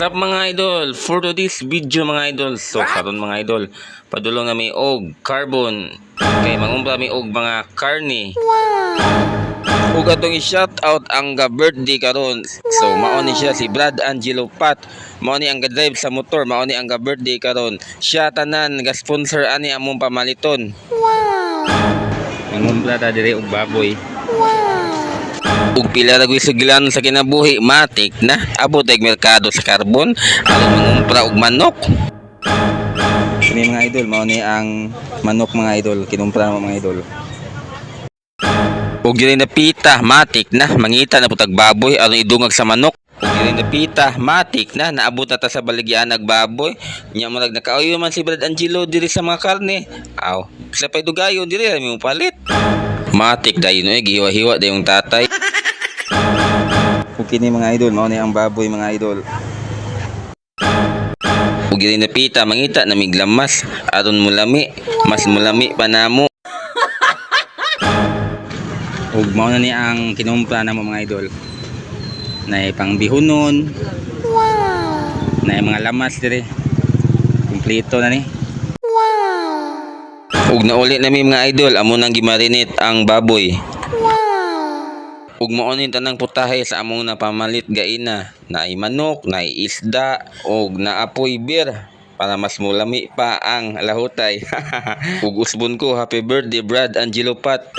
What's up mga idol? For today's video mga idol, so karon mga idol, padulong na may og carbon kay mangumpra mi og mga karne. Ug atong i-shout out ang birthday karon. So mao ni siya si Brad Angelo Pat. Mao ni ang drive sa motor, mao ni ang birthday karon. Siya tanan ga sponsor ani among pamaliton. Mangumpra ta dire og baboy. Ug pila ra gyud sugilan sa kinabuhi, matik na abot ay merkado sa carbon aron mangumpra og manok. Kini mga idol, mao ni ang manok mga idol, kinumpra mo mga idol. Ug dili na pita, matik na mangita na putag baboy aron idungag sa manok. Ug dili na pita, matik na naabot na ta sa baligyan nag baboy. Nya murag nakauyo man si Brad Angelo diri sa mga karne. Aw, sa pay dugayon diri ra mi palit. Matik dayon gihiwa-hiwa dayong tatay. Ug kini mga idol, mao ni ang baboy mga idol. Ug dili na pita, mangita na miglamas aron mulami, mas mulami pa namo. Ug mao na ni ang kinumpra namo mga idol. Nay pangbihunon. Nay mga lamas dire. Kumpleto na ni. Ug nauli na mi mga idol, amo nang gimarinate ang baboy. Ug mao ni tanang putahe sa among napamalit gaina. Naay manok, naay isda, ug naapoy beer para mas mulami pa ang lahutay. Ug usbon ko, happy birthday Brad Angelo Pat.